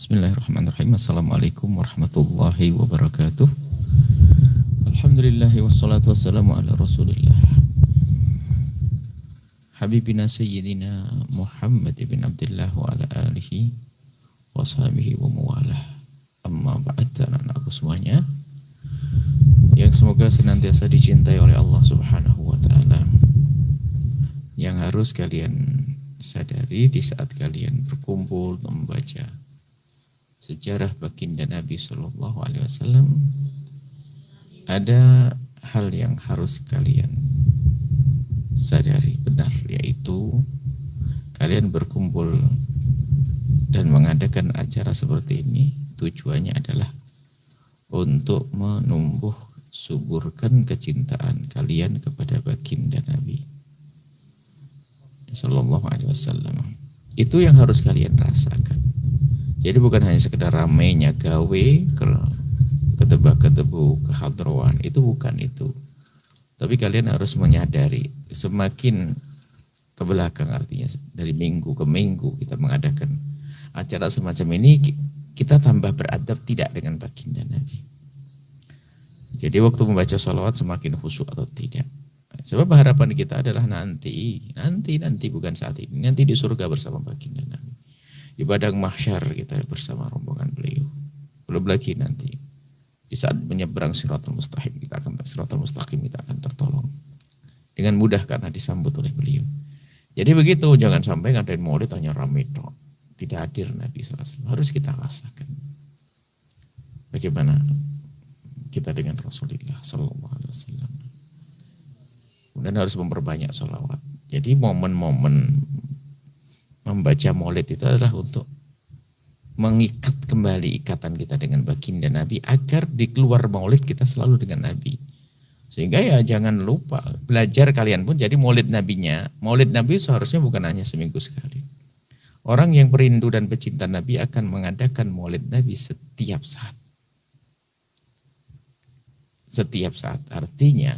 Bismillahirrahmanirrahim. Assalamualaikum warahmatullahi wabarakatuh. Alhamdulillahi wassalatu wassalamu ala rasulillah Habibina Sayyidina Muhammad ibn Abdullah wa ala alihi wa sahbihi wa mawalah. Amma ba'd, anak-anakku semuanya yang semoga senantiasa dicintai oleh Allah Subhanahu wa ta'ala, yang harus kalian sadari di saat kalian berkumpul membaca sejarah baginda Nabi Sallallahu Alaihi Wasallam, ada hal yang harus kalian sadari benar, yaitu kalian berkumpul dan mengadakan acara seperti ini tujuannya adalah untuk menumbuh suburkan kecintaan kalian kepada baginda Nabi Sallallahu Alaihi Wasallam. Itu yang harus kalian rasakan. Jadi bukan hanya sekedar ramainya gawe, ketebak-ketebu, kehadrawan, itu bukan itu. Tapi kalian harus menyadari, semakin ke belakang, artinya dari minggu ke minggu kita mengadakan acara semacam ini, kita tambah beradab tidak dengan baginda Nabi. Jadi waktu membaca salawat semakin khusyuk atau tidak. Sebab harapan kita adalah nanti bukan saat ini, nanti di surga bersama baginda Nabi. Di padang mahsyar kita bersama rombongan beliau. Belum lagi nanti di saat menyeberang Siratal Mustaqim kita akan tertolong dengan mudah karena disambut oleh beliau. Jadi begitu, jangan sampai ngadain maulid hanya rame tok, tidak hadir Nabi SAW. Harus kita rasakan bagaimana kita dengan Rasulullah Sallallahu Alaihi Wasallam. Kemudian harus memperbanyak sholawat. Jadi momen-momen membaca maulid itu adalah untuk mengikat kembali ikatan kita dengan baginda Nabi, agar di keluar maulid kita selalu dengan Nabi. Sehingga ya jangan lupa belajar kalian pun jadi maulid Nabinya. Maulid Nabi seharusnya bukan hanya seminggu sekali. Orang yang perindu dan pecinta Nabi akan mengadakan maulid Nabi setiap saat. Setiap saat, artinya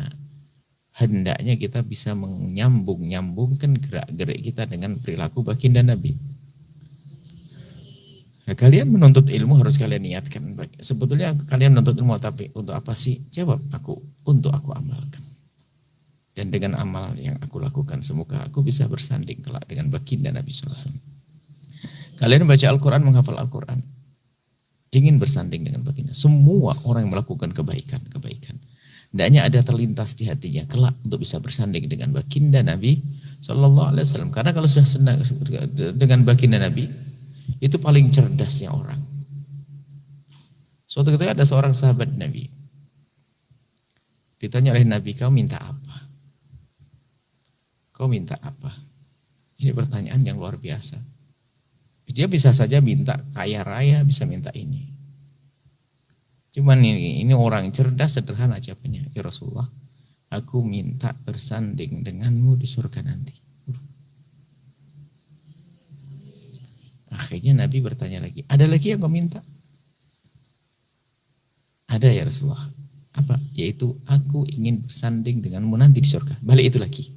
hendaknya kita bisa menyambung-nyambungkan gerak-gerik kita dengan perilaku baginda Nabi. Nah, kalian menuntut ilmu harus kalian niatkan. Sebetulnya kalian menuntut ilmu tapi untuk apa sih? Jawab untuk aku amalkan. Dan dengan amal yang aku lakukan, semoga aku bisa bersanding kelak dengan baginda Nabi SAW. Kalian baca Al-Quran, menghafal Al-Quran, ingin bersanding dengan baginda. Semua orang yang melakukan kebaikan. Hendaknya ada terlintas di hatinya kelak untuk bisa bersanding dengan baginda Nabi Sallallahu Alaihi Wasallam. Karena kalau sudah senang dengan baginda Nabi, itu paling cerdasnya orang. Suatu ketika ada seorang sahabat Nabi, ditanya oleh Nabi, kau minta apa? Kau minta apa? Ini pertanyaan yang luar biasa. Dia bisa saja minta kaya raya, bisa minta ini. Cuman ini orang cerdas, sederhana jawabannya. Ya Rasulullah, aku minta bersanding denganmu di surga nanti. Akhirnya Nabi bertanya lagi, ada lagi yang kau minta? Ada ya Rasulullah. Apa? Yaitu aku ingin bersanding denganmu nanti di surga. Balik itu lagi.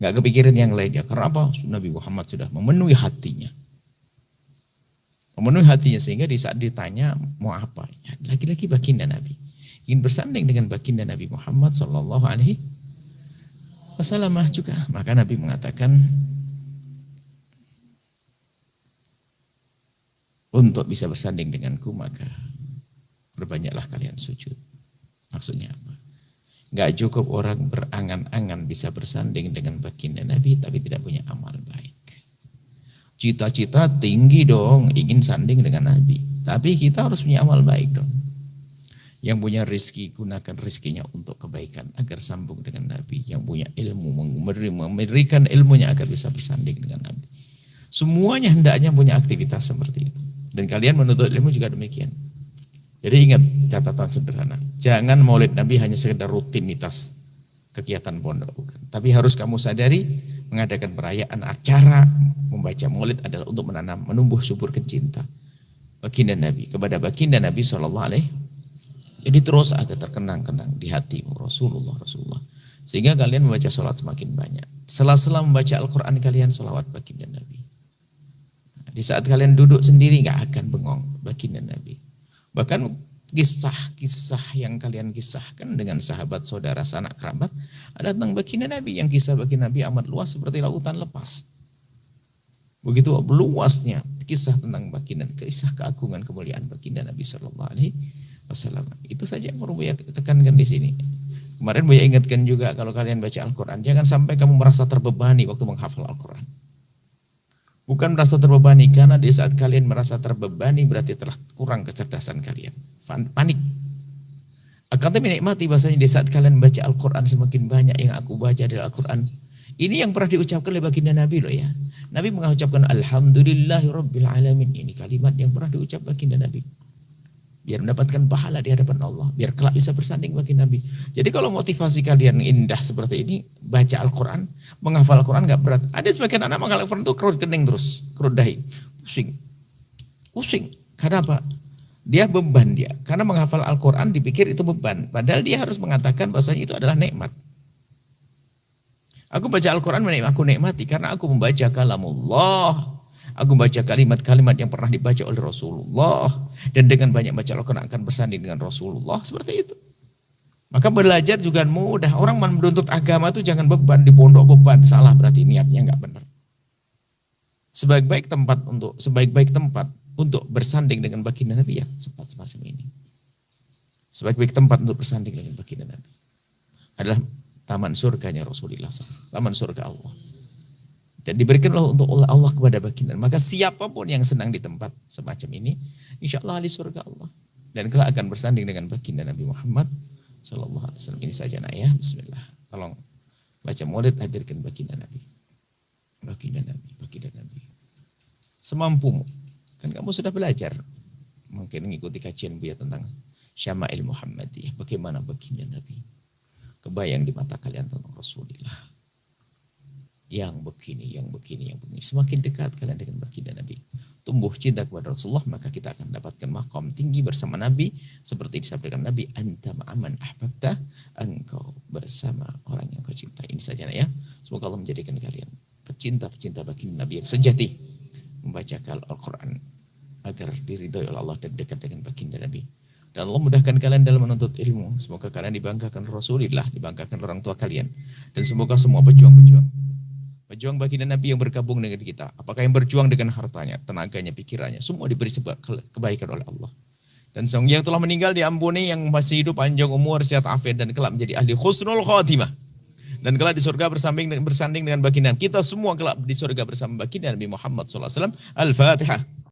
Gak kepikiran yang lainnya. Karena apa? Nabi Muhammad sudah memenuhi hatinya. Sehingga di saat ditanya mau apa, ya, lagi-lagi baginda Nabi, ingin bersanding dengan baginda Nabi Muhammad Sallallahu Alaihi Wasallam juga. Maka Nabi mengatakan, untuk bisa bersanding denganku maka berbanyaklah kalian sujud. Maksudnya apa? Gak cukup orang berangan-angan bisa bersanding dengan baginda Nabi tapi tidak punya amal baik. Cita-cita tinggi dong, ingin sanding dengan Nabi. Tapi kita harus punya amal baik dong. Yang punya rezeki, gunakan rezekinya untuk kebaikan agar sambung dengan Nabi. Yang punya ilmu, memberikan ilmunya agar bisa bersanding dengan Nabi. Semuanya hendaknya punya aktivitas seperti itu. Dan kalian menuntut ilmu juga demikian. Jadi ingat catatan sederhana. Jangan maulid Nabi hanya sekedar rutinitas kegiatan pondok, bukan. Tapi harus kamu sadari, mengadakan perayaan acara membaca maulid adalah untuk menumbuh subur cinta baginda Nabi kepada baginda Nabi Sallallahu Alaihi. Jadi terus agar terkenang-kenang di hatimu Rasulullah. Sehingga kalian membaca salat semakin banyak. Sela-sela membaca Al-Quran kalian salawat baginda Nabi. Di saat kalian duduk sendiri nggak akan bengong baginda Nabi. Bahkan kisah-kisah yang kalian kisahkan dengan sahabat, saudara, sanak kerabat ada tentang baginda Nabi, yang kisah baginda Nabi amat luas seperti lautan lepas. Begitu luasnya kisah tentang baginda, kisah keagungan kemuliaan baginda Nabi Sallallahu Alaihi Wasallam. Itu saja yang perlu Buya tekankan di sini. Kemarin Buya ingatkan juga, kalau kalian baca Al-Quran, jangan sampai kamu merasa terbebani waktu menghafal Al-Quran. Bukan merasa terbebani, karena di saat kalian merasa terbebani berarti telah kurang kecerdasan kalian. Panik. Akan tapi menikmati bahasanya di saat kalian baca Al-Quran, semakin banyak yang aku baca dari Al-Quran. Ini yang pernah diucapkan oleh baginda Nabi loh ya. Nabi mengucapkan Alhamdulillahirabbil alamin. Ini kalimat yang pernah diucap baginda Nabi. Biar mendapatkan pahala di hadapan Allah, biar kelak bisa bersanding bagi Nabi. Jadi kalau motivasi kalian indah seperti ini, baca Al-Quran, menghafal Al-Quran gak berat. Ada sebagian anak menghafal Al-Quran itu kerut kening terus, kerut dahi, pusing. Karena apa? Dia beban dia. Karena menghafal Al-Quran dipikir itu beban. Padahal dia harus mengatakan bahwasanya itu adalah nikmat. Aku baca Al-Quran, aku nikmati karena aku membaca kalamullah. Aku baca kalimat-kalimat yang pernah dibaca oleh Rasulullah. Dan dengan banyak baca Al-Quran akan bersanding dengan Rasulullah. Seperti itu. Maka belajar juga mudah. Orang menuntut agama itu jangan beban. Di pondok beban. Salah berarti niatnya nggak benar. Sebaik-baik tempat untuk bersanding dengan baginda Nabi ya sempat semacam ini. Sebaik-baik tempat untuk bersanding dengan baginda Nabi adalah taman surganya Rasulullah SAW. Taman surga Allah. Dan diberikanlah untuk Allah kepada baginda. Maka siapapun yang senang di tempat semacam ini, insya Allah di surga Allah. Dan kelak akan bersanding dengan baginda Nabi Muhammad Sallallahu Alaihi Wasallam. Ini saja nak ya. Bismillah. Tolong baca maulid, hadirkan baginda Nabi. Baginda Nabi, baginda Nabi. Semampumu. Kan kamu sudah belajar. Mungkin mengikuti kajian Buya tentang Syama'il Muhammadiyah. Bagaimana baginda Nabi. Kebayang di mata kalian tentang Rasulullah. Yang begini. Semakin dekat kalian dengan baginda Nabi, tumbuh cinta kepada Rasulullah, maka kita akan mendapatkan maqam tinggi bersama Nabi. Seperti disabdakan Nabi, anta ma'aman ahbabta, engkau bersama orang yang kau cintai. Ini saja ya. Semoga Allah menjadikan kalian pecinta-pecinta baginda Nabi yang sejati, membaca Al-Quran agar diridhoi oleh Allah dan dekat dengan baginda Nabi. Dan Allah mudahkan kalian dalam menuntut ilmu. Semoga kalian dibanggakan Rasulullah, dibanggakan orang tua kalian. Dan semoga semua pejuang baginda Nabi yang bergabung dengan kita, apakah yang berjuang dengan hartanya, tenaganya, pikirannya, semua diberi sebab kebaikan oleh Allah. Dan yang telah meninggal diampuni, yang masih hidup panjang umur, sehat afiat, dan kelak menjadi ahli husnul khatimah. Dan kelak di surga bersanding dengan baginda kita semua kelak di surga bersama baginda Nabi Muhammad SAW. Al-Fatihah.